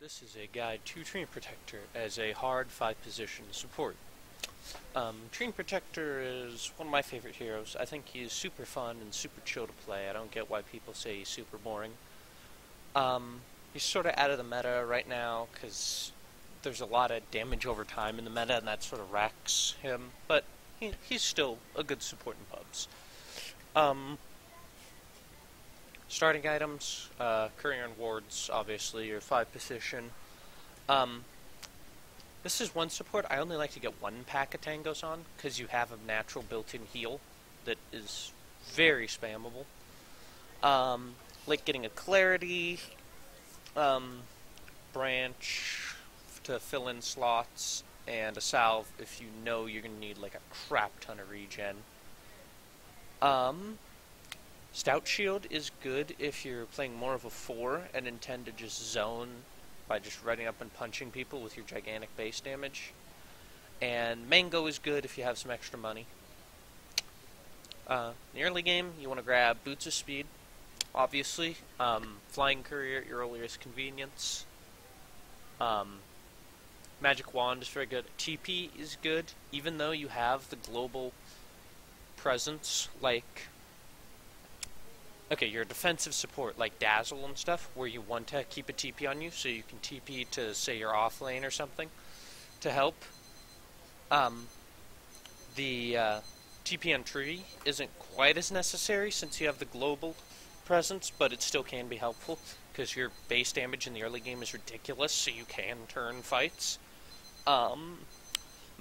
This is a guide to Treant Protector as a hard 5-position support. Treant Protector is one of my favorite heroes. I think he's super fun and super chill to play. I don't get why people say he's super boring. He's sort of out of the meta right now because there's a lot of damage over time in the meta and that sort of wrecks him, but he's still a good support in pubs. Starting items, courier and wards, obviously, your 5-position. This is one support. I only like to get one pack of tangos on, because you have a natural built-in heal that is very spammable. Like getting a clarity, branch to fill in slots, and a salve if you know you're going to need like a crap ton of regen. Stout Shield is good if you're playing more of a 4 and intend to just zone by just running up and punching people with your gigantic base damage. And Mango is good if you have some extra money. In the early game, you want to grab Boots of Speed, obviously. Flying Courier at your earliest convenience. Magic Wand is very good. TP is good, even though you have the global presence, like... Okay, your defensive support, like Dazzle and stuff, where you want to keep a TP on you, so you can TP to, say, your off lane or something, to help. The TP on tree isn't quite as necessary, since you have the global presence, but it still can be helpful, because your base damage in the early game is ridiculous, so you can turn fights.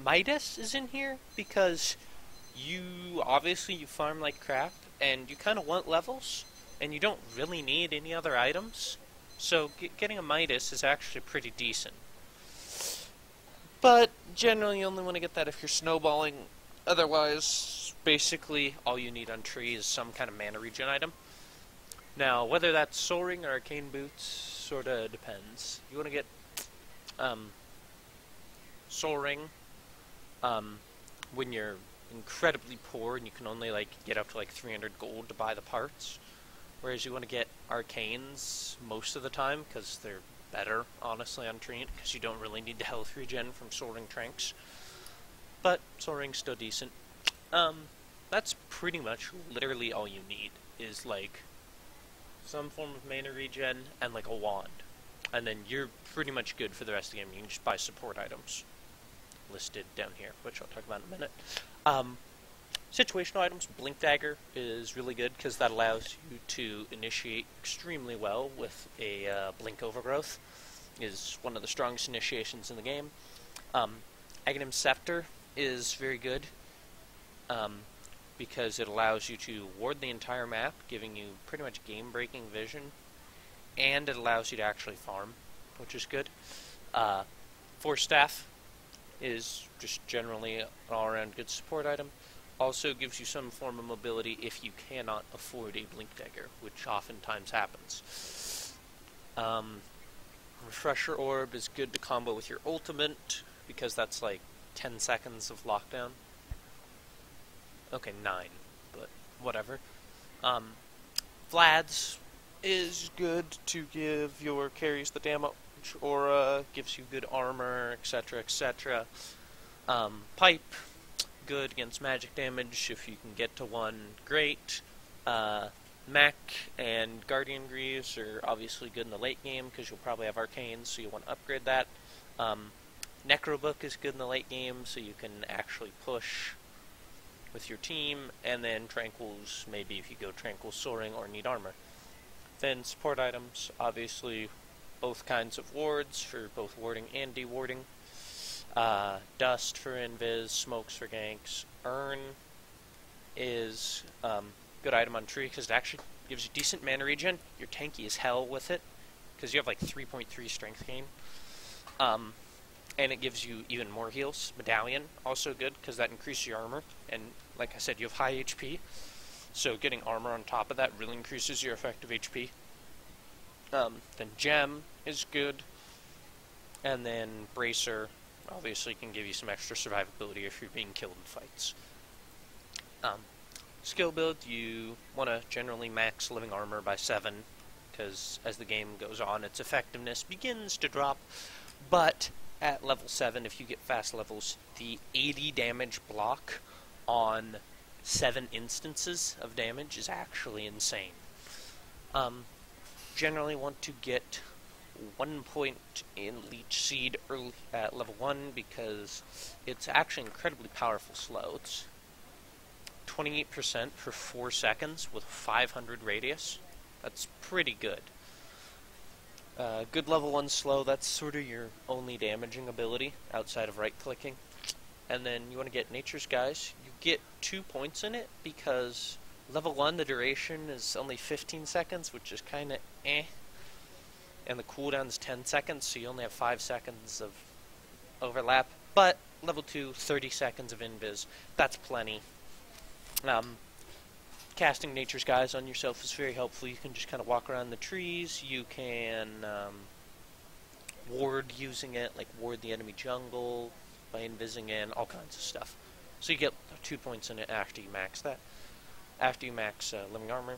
Midas is in here, because you farm like crap, and you kind of want levels, and you don't really need any other items, so getting a Midas is actually pretty decent. But generally you only want to get that if you're snowballing. Otherwise, basically all you need on tree is some kind of mana regen item. Now, whether that's Soul Ring or Arcane Boots sorta depends. You want to get Soul Ring when you're incredibly poor and you can only get up to 300 gold to buy the parts, whereas you want to get Arcanes most of the time because they're better, honestly, on Treant, because you don't really need the health regen from Soul Ring Tranks, but Soul Ring's still decent. That's pretty much literally all you need, is some form of mana regen and a wand, and then you're pretty much good for the rest of the game. You can just buy support items listed down here, which I'll talk about in a minute. Situational items, Blink Dagger is really good because that allows you to initiate extremely well with a Blink Overgrowth. Is one of the strongest initiations in the game. Aghanim Scepter is very good because it allows you to ward the entire map, giving you pretty much game-breaking vision, and it allows you to actually farm, which is good. Force Staff is just generally an all-around good support item. Also gives you some form of mobility if you cannot afford a Blink Dagger, which oftentimes happens. Refresher Orb is good to combo with your ultimate, because that's 10 seconds of lockdown. Okay, 9, but whatever. Vlad's is good to give your carries the damage aura, gives you good armor, etc., etc. Pipe, good against magic damage. If you can get to one, great. Mech and Guardian Greaves are obviously good in the late game because you'll probably have Arcanes, so you want to upgrade that. Necrobook is good in the late game, so you can actually push with your team. And then Tranquils, maybe if you go Tranquil Soaring or need armor. Then support items, obviously both kinds of wards for both warding and dewarding. Dust for invis, smokes for ganks. Urn is good item on tree because it actually gives you decent mana regen. You're tanky as hell with it because you have 3.3 strength gain. And it gives you even more heals. Medallion, also good because that increases your armor. And like I said, you have high HP. So getting armor on top of that really increases your effective HP. Then Gem is good. And then Bracer obviously can give you some extra survivability if you're being killed in fights. Skill build, you want to generally max living armor by 7, because as the game goes on, its effectiveness begins to drop. But at level 7, if you get fast levels, the 80 damage block on 7 instances of damage is actually insane. Generally want to get 1 point in Leech Seed early at level 1 because it's actually incredibly powerful slow. It's 28% for 4 seconds with 500 radius. That's pretty good. Good level 1 slow, that's sort of your only damaging ability outside of right-clicking. And then you want to get Nature's Guise. You get 2 points in it because level 1, the duration is only 15 seconds, which is kind of eh. And the cooldown is 10 seconds, so you only have 5 seconds of overlap. But level 2, 30 seconds of invis. That's plenty. Casting Nature's Guise on yourself is very helpful. You can just kind of walk around the trees. You can ward using it, like ward the enemy jungle by invising in, all kinds of stuff. So you get 2 points in it after you max that. After you max Living Armor.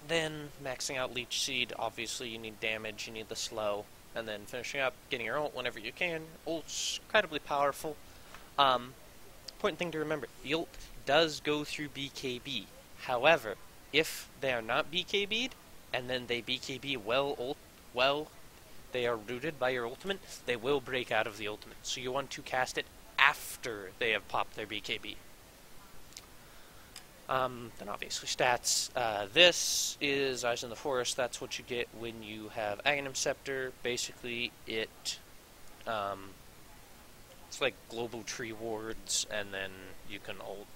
Then maxing out Leech Seed, obviously you need damage, you need the slow. And then finishing up, getting your ult whenever you can. Ult's incredibly powerful. Important thing to remember, the ult does go through BKB. However, if they are not BKB'd, and then they BKB well, they are rooted by your ultimate, they will break out of the ultimate. So you want to cast it after they have popped their BKB. Then obviously stats. This is Eyes in the Forest. That's what you get when you have Aghanim Scepter. Basically, it's like global tree wards, and then you can ult.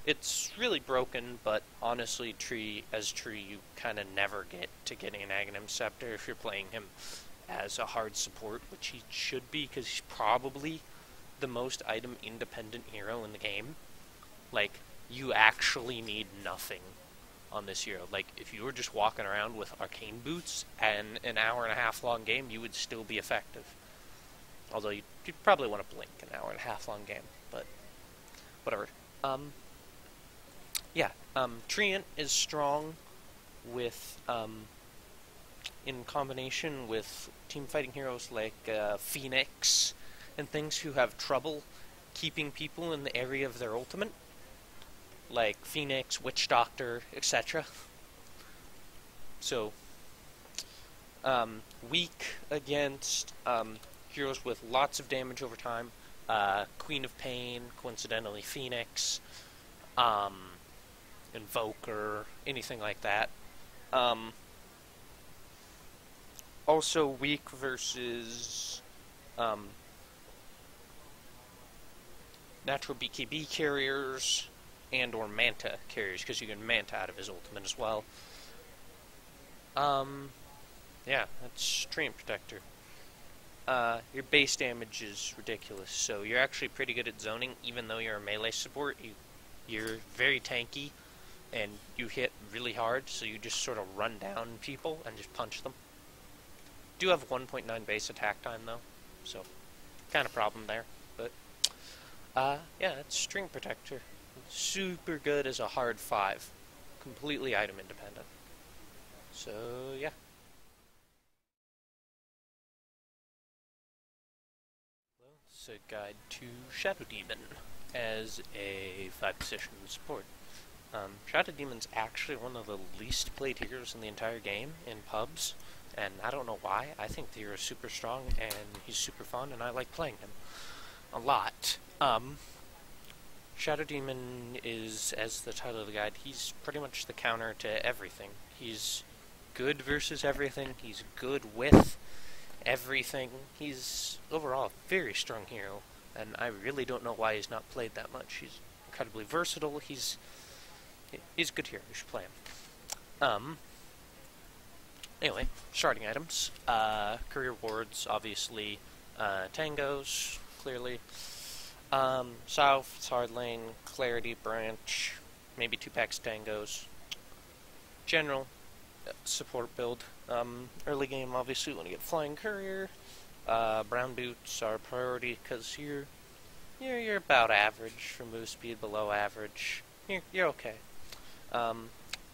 It's really broken, but honestly, tree, you kind of never get to getting an Aghanim Scepter if you're playing him as a hard support, which he should be, because he's probably the most item-independent hero in the game. Like, you actually need nothing on this hero. Like, if you were just walking around with Arcane Boots and an hour-and-a-half long game, you would still be effective. Although, you'd probably want to blink an hour-and-a-half long game, but whatever. Treant is strong with, in combination with team fighting heroes like Phoenix and things who have trouble keeping people in the area of their ultimate, like Phoenix, Witch Doctor, etc. So, weak against heroes with lots of damage over time, Queen of Pain, coincidentally Phoenix, Invoker, anything like that. Also weak versus natural BKB carriers and or Manta carriers, because you can Manta out of his ultimate as well. Yeah, that's Treant Protector. Your base damage is ridiculous, so you're actually pretty good at zoning, even though you're a melee support. You're very tanky, and you hit really hard, so you just sort of run down people and just punch them. Do have 1.9 base attack time, though, so kind of problem there, but yeah, it's Treant Protector. Super good as a hard 5. Completely item independent. So, yeah. Well, it's a guide to Shadow Demon as a 5-position support. Shadow Demon's actually one of the least played heroes in the entire game in pubs, and I don't know why. I think the hero is super strong, and he's super fun, and I like playing him a lot. Shadow Demon is, as the title of the guide, he's pretty much the counter to everything. He's good versus everything, he's good with everything. He's overall a very strong hero, and I really don't know why he's not played that much. He's incredibly versatile, he's a good hero, you should play him. Anyway, starting items. Career wards, obviously. Tangos, clearly. South, it's hard lane, Clarity, Branch, maybe 2 packs Tangos. General support build. Early game, obviously, when you get Flying Courier. Brown Boots are priority because you're about average for move speed, below average. You're okay.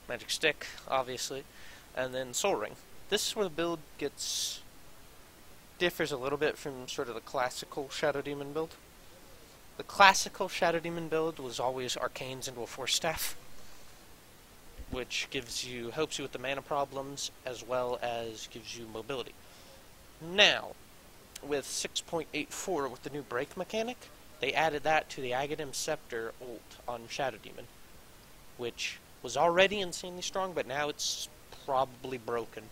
Magic Stick, obviously. and then Soul Ring. This is where the build differs a little bit from sort of the classical Shadow Demon build. The classical Shadow Demon build was always Arcanes into a Force Staff, which helps you with the mana problems, as well as gives you mobility. Now, with 6.84 with the new break mechanic, they added that to the Aghanim Scepter ult on Shadow Demon, which was already insanely strong, but now it's probably broken,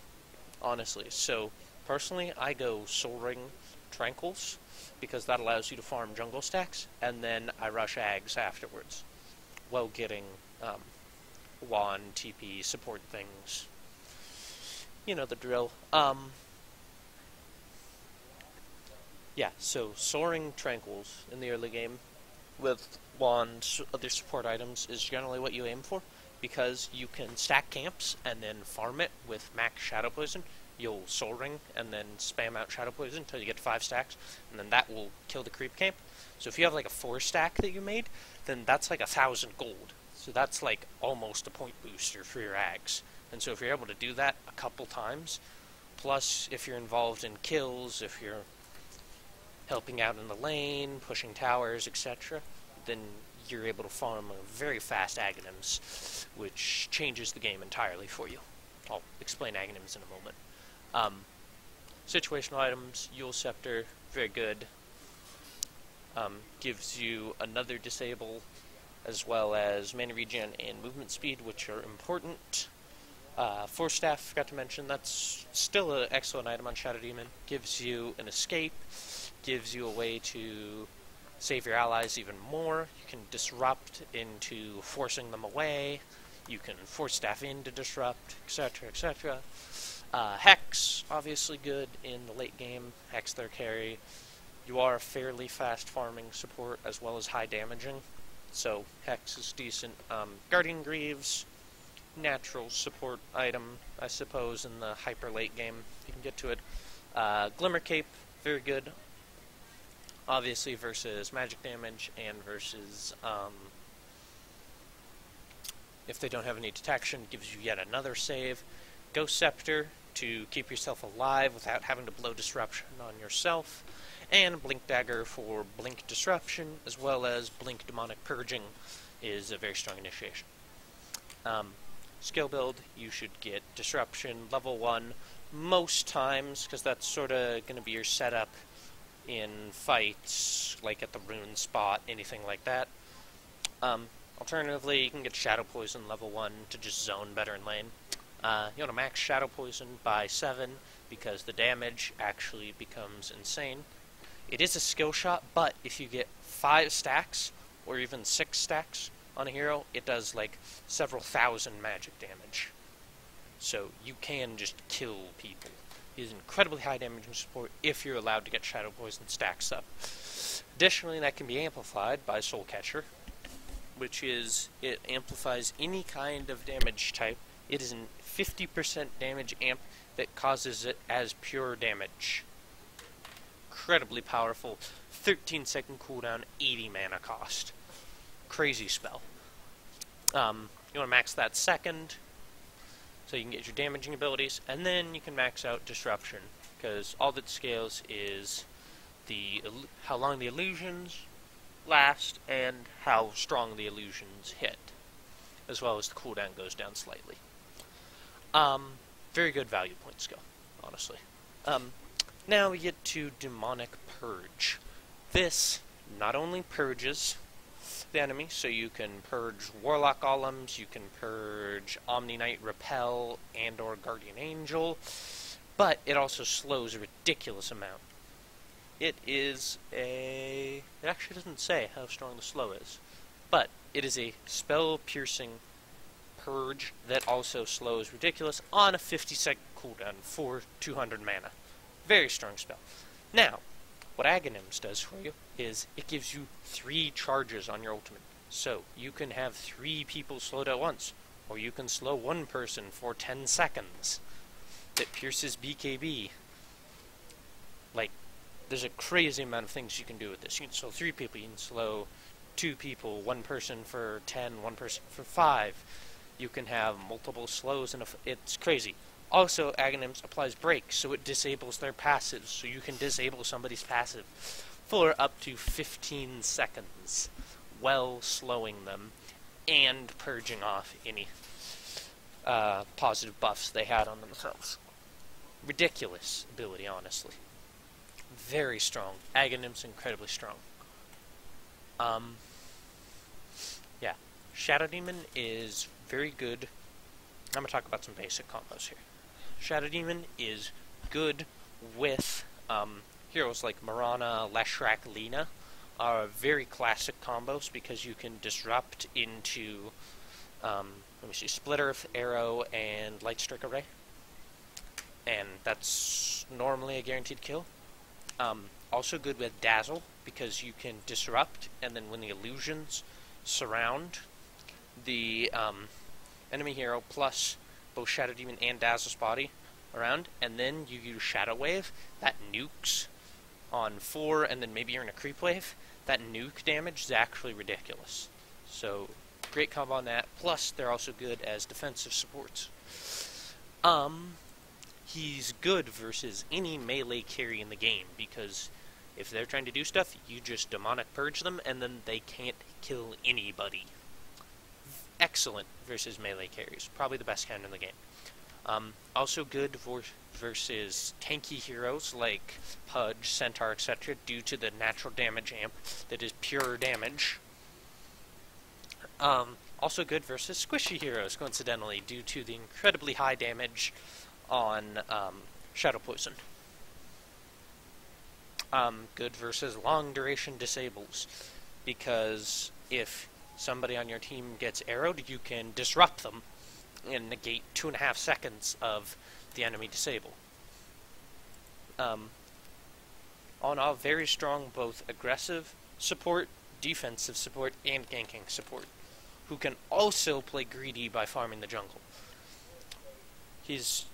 honestly. So, personally, I go Soul Ring Tranquils, because that allows you to farm jungle stacks, and then I rush Ags afterwards, while getting wand, TP, support things. You know the drill. Yeah, so Soaring Tranquils in the early game with wands, other support items, is generally what you aim for, because you can stack camps and then farm it with max Shadow Poison. You'll Soul Ring and then spam out Shadow Poison until you get to 5 stacks, and then that will kill the creep camp. So if you have like a 4 stack that you made, then that's like 1,000 gold. So that's like almost a point booster for your Ags. And so if you're able to do that a couple times, plus if you're involved in kills, if you're helping out in the lane, pushing towers, etc., then you're able to farm very fast Aghanims, which changes the game entirely for you. I'll explain Aghanims in a moment. Situational items, Yule Scepter, very good. Gives you another disable, as well as mana regen and movement speed, which are important. Force Staff, forgot to mention, that's still an excellent item on Shadow Demon. Gives you an escape, gives you a way to save your allies even more. You can disrupt into forcing them away. You can Force Staff in to disrupt, etc., etc. Hex, obviously good in the late game. Hex their carry. You are fairly fast farming support as well as high damaging, so Hex is decent. Guardian Greaves, natural support item, I suppose, in the hyper late game. You can get to it. Glimmer Cape, very good. Obviously versus magic damage and versus if they don't have any detection, gives you yet another save. Ghost Scepter to keep yourself alive without having to blow disruption on yourself. And Blink Dagger for Blink Disruption, as well as Blink Demonic Purging is a very strong initiation. Skill build, you should get Disruption level 1 most times, because that's sort of going to be your setup in fights, like at the rune spot, anything like that. Alternatively, you can get Shadow Poison level 1 to just zone better in lane. You want to max Shadow Poison by 7, because the damage actually becomes insane. It is a skill shot, but if you get 5 stacks, or even 6 stacks on a hero, it does like several thousand magic damage. So you can just kill people. It is incredibly high damage and support if you're allowed to get Shadow Poison stacks up. Additionally, that can be amplified by Soul Catcher, which is, it amplifies any kind of damage type. It is a 50% damage amp that causes it as pure damage. Incredibly powerful. 13-second cooldown, 80 mana cost. Crazy spell. You want to max that second, so you can get your damaging abilities, and then you can max out Disruption, because all that scales is how long the illusions last and how strong the illusions hit, as well as the cooldown goes down slightly. Very good value point skill, honestly. Now we get to Demonic Purge. This not only purges the enemy, so you can purge Warlock Golems, you can purge Omni Knight Repel and or Guardian Angel, but it also slows a ridiculous amount. It actually doesn't say how strong the slow is, but it is a spell-piercing purge that also slows ridiculous on a 50-second cooldown for 200 mana. Very strong spell. Now, what Aghanims does for you is it gives you 3 charges on your ultimate. So, you can have 3 people slowed at once, or you can slow 1 person for 10 seconds that pierces BKB. Like, there's a crazy amount of things you can do with this. You can slow 3 people, you can slow 2 people, 1 person for 10, 1 person for 5. You can have multiple slows, and it's crazy. Also, Aghanims applies break, so it disables their passives, so you can disable somebody's passive for up to 15 seconds, while slowing them and purging off any positive buffs they had on themselves. Ridiculous ability, honestly. Very strong. Aghanim's incredibly strong. Yeah. Shadow Demon is very good. I'm going to talk about some basic combos here. Shadow Demon is good with heroes like Marana, Leshrac, Lina. Are very classic combos because you can disrupt into let me see, Split Earth, Arrow, and Light Strike Array. And that's normally a guaranteed kill. Also good with Dazzle, because you can disrupt, and then when the illusions surround the enemy hero, plus both Shadow Demon and Dazzle's body around, and then you use Shadow Wave, that nukes on 4, and then maybe you're in a creep wave, that nuke damage is actually ridiculous. So, great combo on that, plus they're also good as defensive supports. He's good versus any melee carry in the game, because if they're trying to do stuff, you just demonic purge them, and then they can't kill anybody. Excellent versus melee carries. Probably the best kind in the game. Also good versus tanky heroes like Pudge, Centaur, etc. due to the natural damage amp that is pure damage. Also good versus squishy heroes, coincidentally, due to the incredibly high damage on Shadow Poison. Good versus long duration disables, because if somebody on your team gets arrowed, you can disrupt them and negate 2.5 seconds of the enemy disable. On all, very strong both aggressive support, defensive support, and ganking support, who can also play greedy by farming the jungle. He's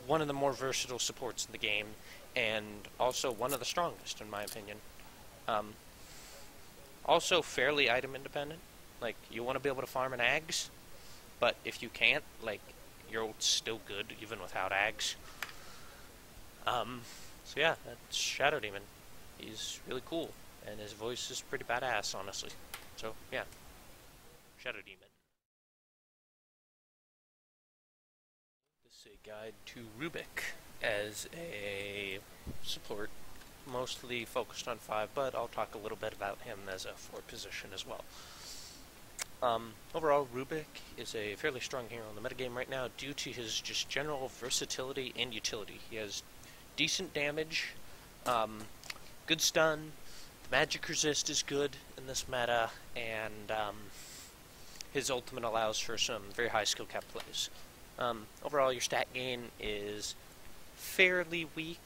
one of the more versatile supports in the game, and also one of the strongest, in my opinion. Also fairly item independent. Like, you want to be able to farm an Ags, but if you can't, like, you're still good even without Ags. So yeah, that's Shadow Demon. He's really cool, and his voice is pretty badass, honestly. So yeah, Shadow Demon. This is a guide to Rubick as a support, mostly focused on 5, but I'll talk a little bit about him as a 4 position as well. Overall, Rubick is a fairly strong hero in the metagame right now due to his just general versatility and utility. He has decent damage, good stun, magic resist is good in this meta, and his ultimate allows for some very high skill cap plays. Overall, your stat gain is fairly weak.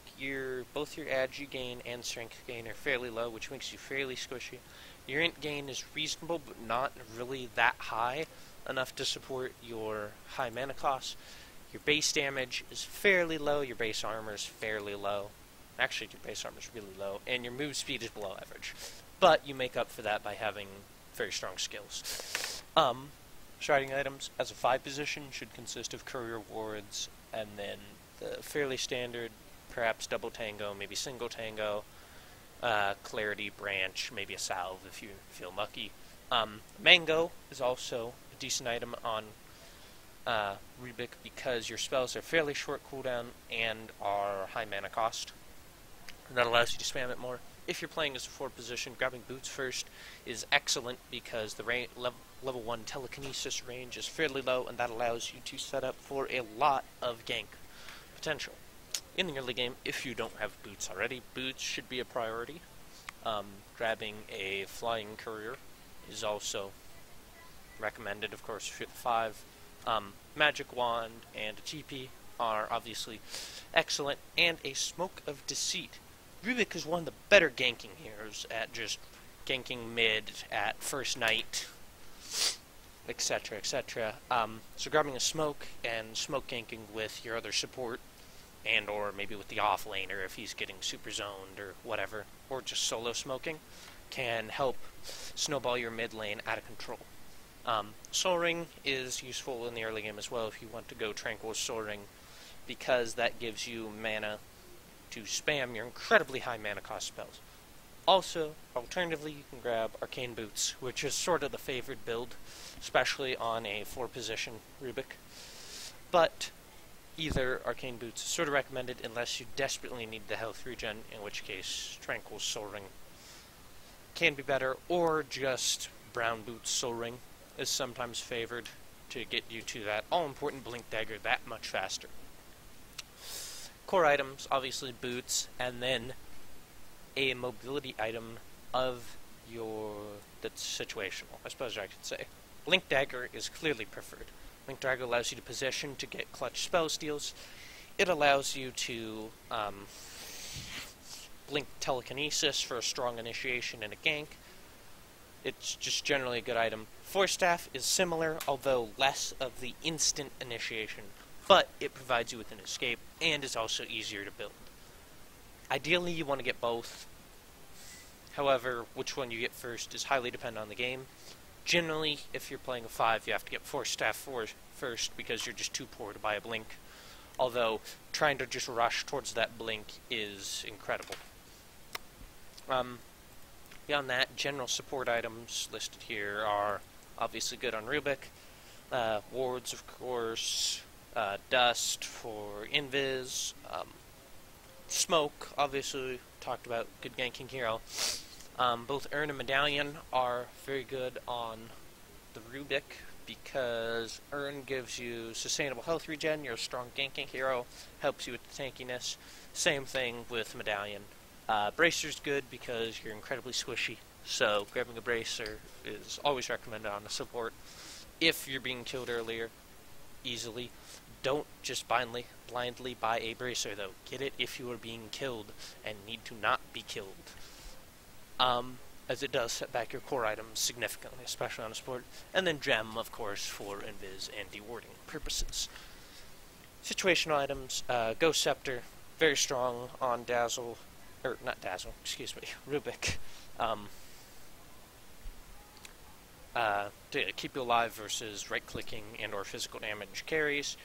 Both your agi gain and strength gain are fairly low, which makes you fairly squishy. Your int gain is reasonable, but not really that high enough to support your high mana costs. Your base damage is fairly low, your base armor is fairly low. Actually, your base armor is really low, and your move speed is below average. But you make up for that by having very strong skills. Striding items as a 5 position should consist of courier wards, and then the fairly standard, perhaps double tango, maybe single tango, clarity, branch, maybe a salve if you feel lucky. Mango is also a decent item on Rubick because your spells are fairly short cooldown and are high mana cost. And that allows you to spam it more. If you're playing as a 4 position, grabbing boots first is excellent because the level 1 telekinesis range is fairly low, and that allows you to set up for a lot of gank potential. In the early game, if you don't have boots already, boots should be a priority. Grabbing a flying courier is also recommended, of course, for the 5. Magic wand and a TP are obviously excellent, and a smoke of deceit. Rubick is one of the better ganking heroes at just ganking mid at first night, etc., etc. So grabbing a smoke and smoke ganking with your other support, and or maybe with the off laner if he's getting super zoned or whatever, or just solo smoking, can help snowball your mid lane out of control. Soul Ring is useful in the early game as well if you want to go Tranquil Soul Ring because that gives you mana to spam your incredibly high mana cost spells. Also, alternatively, you can grab Arcane Boots, which is sort of the favored build, especially on a 4-position Rubick. But either Arcane Boots is sort of recommended unless you desperately need the health regen, in which case Tranquil Soul Ring can be better, or just Brown Boots Soul Ring is sometimes favored to get you to that all-important Blink Dagger that much faster. Core items, obviously boots, and then a mobility item of that's situational, I suppose I could say. Blink Dagger is clearly preferred. Blink Dagger allows you to position to get clutch spell steals. It allows you to blink telekinesis for a strong initiation and a gank. It's just generally a good item. Force Staff is similar, although less of the instant initiation, but it provides you with an escape and is also easier to build. Ideally, you want to get both. However, which one you get first is highly dependent on the game. Generally, if you're playing a 5, you have to get Force Staff first because you're just too poor to buy a Blink. Although, trying to just rush towards that Blink is incredible. Beyond that, general support items listed here are obviously good on Rubick. Wards, of course. Dust for Invis. Smoke, obviously, talked about, good ganking hero. Both Urn and Medallion are very good on the Rubick because Urn gives you sustainable health regen, you're a strong ganking hero, helps you with the tankiness. Same thing with Medallion. Bracer's good because you're incredibly squishy, so grabbing a Bracer is always recommended on a support. If you're being killed earlier, easily. Don't just blindly buy a Bracer, though. Get it if you are being killed and need to not be killed. As it does set back your core items significantly, especially on a support. And then Gem, of course, for invis and dewarding purposes. Situational items, Ghost Scepter, very strong on Dazzle, or not Dazzle, excuse me, Rubick. To keep you alive versus right-clicking and or physical damage carries.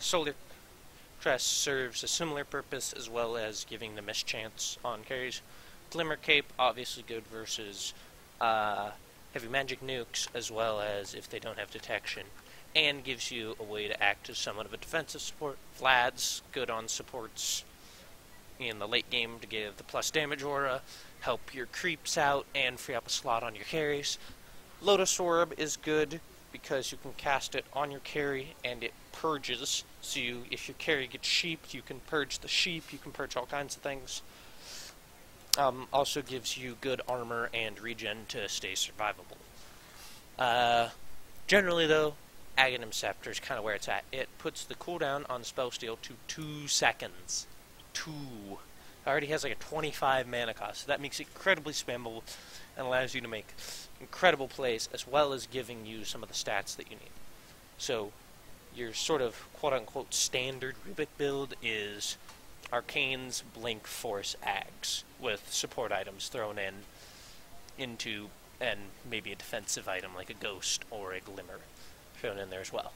Solar Crest serves a similar purpose as well as giving the mischance on carries. Glimmer Cape, obviously good versus heavy magic nukes, as well as if they don't have detection, and gives you a way to act as somewhat of a defensive support. Vlad's good on supports in the late game to give the plus damage aura, help your creeps out, and free up a slot on your carries. Lotus Orb is good because you can cast it on your carry and it purges. So if your carry gets sheeped, you can purge the sheep, you can purge all kinds of things. Also gives you good armor and regen to stay survivable. Generally though, Aghanim Scepter is kind of where it's at. It puts the cooldown on spell steal to 2 seconds. 2. It already has like a 25 mana cost, so that makes it incredibly spammable and allows you to make incredible plays, as well as giving you some of the stats that you need. So, your sort of quote-unquote standard Rubick build is Arcane's Blink Force Ags, with support items thrown into, and maybe a defensive item like a Ghost or a Glimmer thrown in there as well.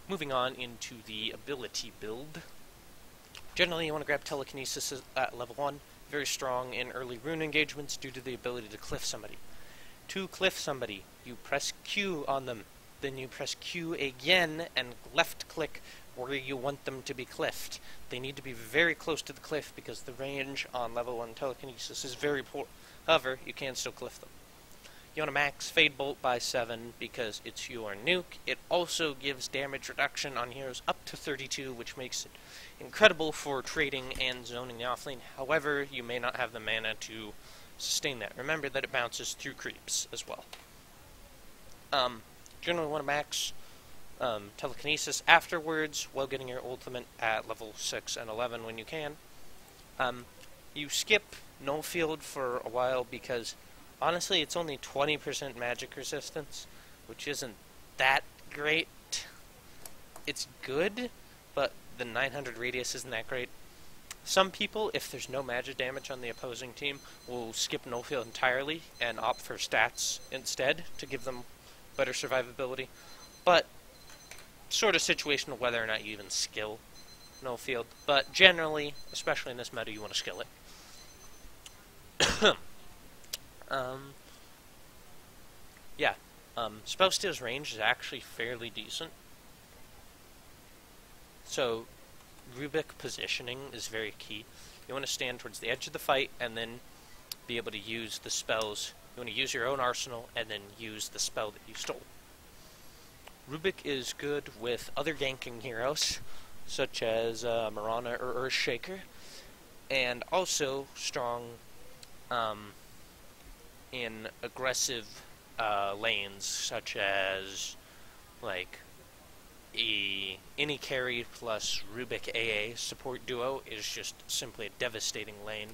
Moving on into the ability build. Generally, you want to grab Telekinesis at level 1. Very strong in early rune engagements due to the ability to cliff somebody. To cliff somebody, you press Q on them, then you press Q again and left click where you want them to be cliffed. They need to be very close to the cliff because the range on level 1 Telekinesis is very poor. However, you can still cliff them. You want to max Fade Bolt by 7 because it's your nuke. It also gives damage reduction on heroes up to 32, which makes it incredible for trading and zoning the offlane. However, you may not have the mana to sustain that. Remember that it bounces through creeps as well. Generally want to max Telekinesis afterwards while getting your ultimate at level 6 and 11 when you can. You skip No Field for a while because honestly, it's only 20% magic resistance, which isn't that great. It's good, but the 900 radius isn't that great. Some people, if there's no magic damage on the opposing team, will skip No Field entirely and opt for stats instead to give them better survivability. But sort of situation of whether or not you even skill no field, but generally, especially in this meta, you want to skill it. Yeah, spell steal's range is actually fairly decent. So, Rubick positioning is very key. You want to stand towards the edge of the fight and then be able to use the spells. You want to use your own arsenal and then use the spell that you stole. Rubick is good with other ganking heroes, such as Marana or Earthshaker, and also strong in aggressive lanes, such as like any carry plus Rubick AA support duo is just simply a devastating lane.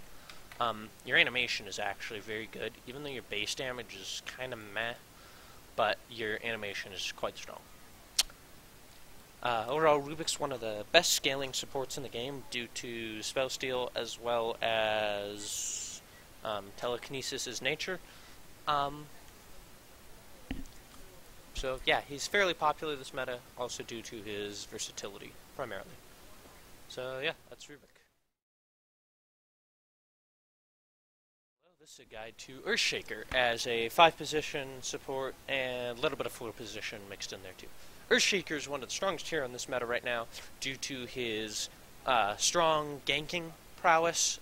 Your animation is actually very good, even though your base damage is kind of meh, but your animation is quite strong. Overall, Rubick's one of the best scaling supports in the game due to spell steal as well as telekinesis' nature. So yeah, he's fairly popular this meta, also due to his versatility, primarily. So yeah, that's Rubick. Well, this is a guide to Earthshaker as a 5-position support and a little bit of 4-position mixed in there too. Earthshaker is one of the strongest here on this meta right now due to his strong ganking prowess,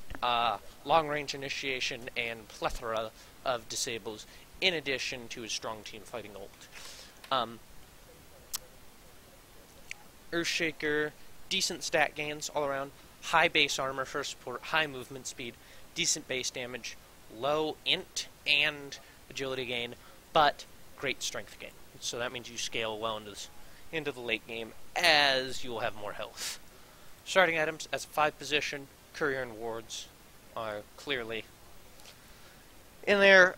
long-range initiation, and plethora of disables, in addition to his strong team fighting ult. Earthshaker, decent stat gains all around, high base armor for support, high movement speed, decent base damage, low int and agility gain, but great strength gain. So that means you scale well into the late game, as you will have more health. Starting items as a 5-position, courier and wards are clearly in there.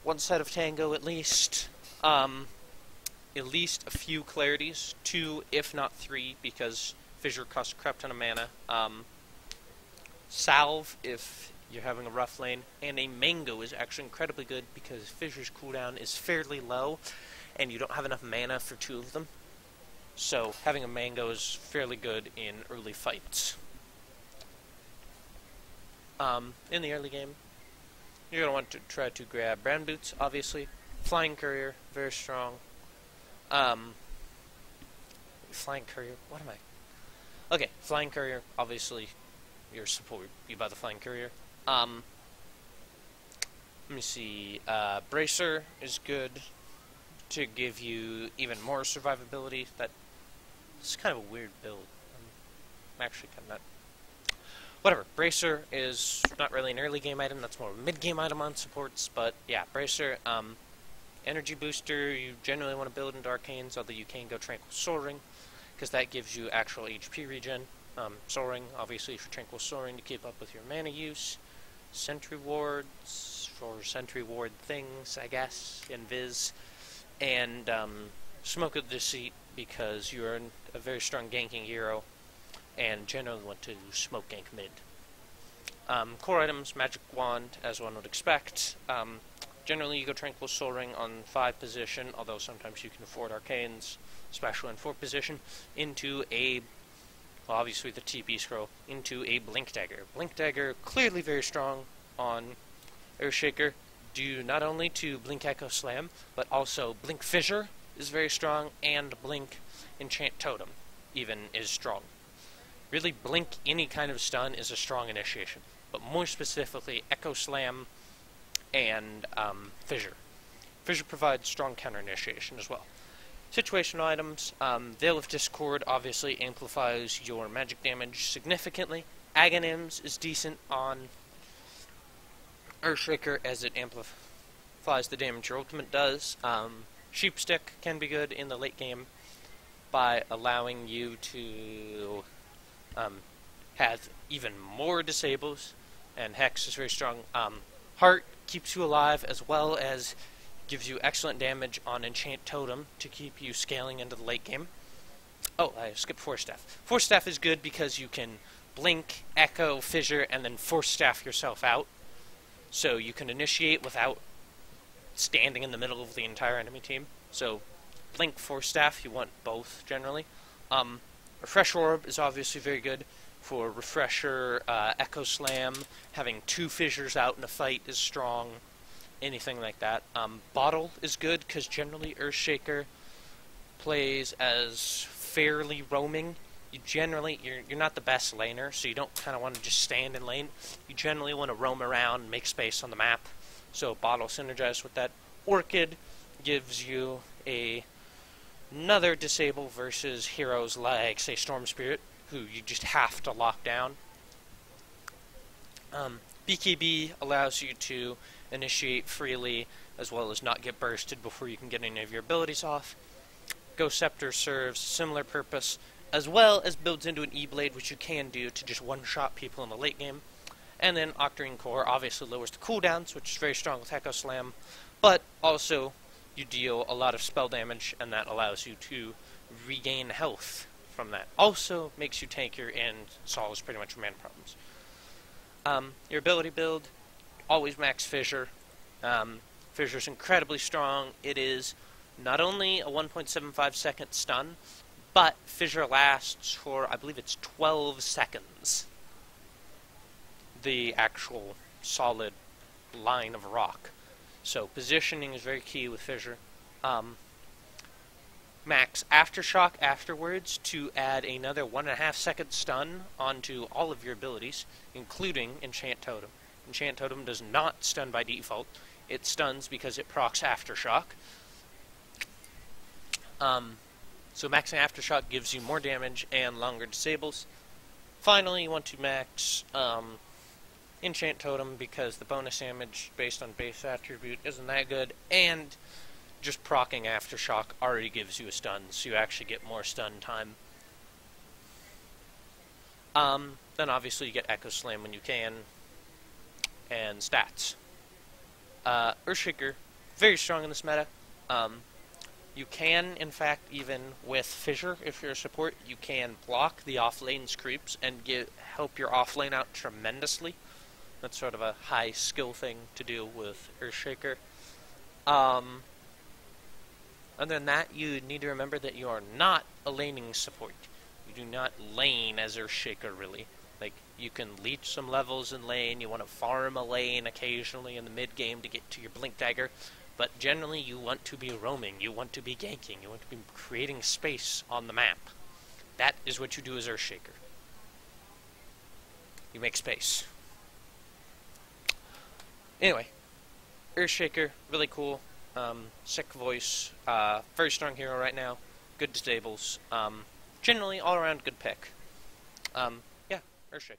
One set of tango at least. At least a few clarities, 2 if not 3, because fissure costs a crap ton of mana. Salve if you're having a rough lane, and a mango is actually incredibly good because fissure's cooldown is fairly low, and you don't have enough mana for 2 of them. So having a mango is fairly good in early fights. In the early game, you're going to want to try to grab brown boots, obviously. Flying courier, very strong. Flying courier, what am I? Okay, flying courier, obviously, your support, you buy the flying courier. Let me see, bracer is good to give you even more survivability. It's kind of a weird build. I'm actually kind of not. Whatever, bracer is not really an early game item, that's more of a mid game item on supports, but yeah, bracer, energy booster, you generally want to build into arcanes, although you can go tranquil soaring, because that gives you actual HP regen. Soaring, obviously, for tranquil soaring to keep up with your mana use. Sentry wards for sentry ward things, I guess, in Viz. And Smoke of Deceit, because you're a very strong ganking hero, and generally want to smoke gank mid. Core items, magic wand, as one would expect. Generally, you go Tranquil Soaring on 5-position, although sometimes you can afford Arcanes, especially in 4-position, into a, well, obviously the TP scroll, into a Blink Dagger. Blink Dagger, clearly very strong on Earthshaker, due not only to Blink Echo Slam, but also Blink Fissure is very strong, and Blink Enchant Totem even is strong. Really, Blink any kind of stun is a strong initiation, but more specifically, Echo Slam and Fissure. Fissure provides strong counter initiation as well. Situational items, Veil of Discord obviously amplifies your magic damage significantly. Aghanim's is decent on Earthshaker as it amplifies the damage your ultimate does. Sheepstick can be good in the late game by allowing you to have even more disables, and Hex is very strong. Heart keeps you alive, as well as gives you excellent damage on Enchant Totem to keep you scaling into the late game. Oh, I skipped Force Staff. Force Staff is good because you can Blink, Echo, Fissure, and then Force Staff yourself out. So you can initiate without standing in the middle of the entire enemy team. So Blink Force Staff, you want both generally. Refresh Orb is obviously very good for Refresher. Echo Slam, having 2 fissures out in a fight is strong. Anything like that. Bottle is good because generally Earthshaker plays as fairly roaming. You're not the best laner, so you don't kind of want to just stand in lane. You generally want to roam around and make space on the map. So Bottle synergizes with that. Orchid gives you another disable versus heroes like, say, Storm Spirit, who you just have to lock down. BKB allows you to initiate freely, as well as not get bursted before you can get any of your abilities off. Ghost Scepter serves a similar purpose, as well as builds into an E-Blade, which you can do to just one-shot people in the late game. And then Octarine Core obviously lowers the cooldowns, which is very strong with Echo Slam, but also you deal a lot of spell damage, and that allows you to regain health from that. Also makes you tankier and solves pretty much your mana problems. Your ability build, always max Fissure. Fissure's incredibly strong. It is not only a 1.75 second stun, but Fissure lasts for, I believe it's 12 seconds. The actual solid line of rock. So positioning is very key with Fissure. Max Aftershock afterwards to add another 1.5 second stun onto all of your abilities, including Enchant Totem. Enchant Totem does not stun by default. It stuns because it procs Aftershock. So maxing Aftershock gives you more damage and longer disables. Finally, you want to max Enchant Totem because the bonus damage based on base attribute isn't that good, and just proccing Aftershock already gives you a stun, so you actually get more stun time. Then obviously you get Echo Slam when you can, and stats. Earthshaker, very strong in this meta. You can, in fact, even with Fissure, if you're a support, you can block the off-lane's creeps and help your off-lane out tremendously. That's sort of a high skill thing to do with Earthshaker. Other than that, you need to remember that you are not a laning support. You do not lane as Earthshaker, really. Like, you can leech some levels in lane, you want to farm a lane occasionally in the mid-game to get to your Blink Dagger, but generally you want to be roaming, you want to be ganking, you want to be creating space on the map. That is what you do as Earthshaker. You make space. Anyway, Earthshaker, really cool. Sick voice, very strong hero right now, good disables, generally all around good pick. Yeah, Earthshaker.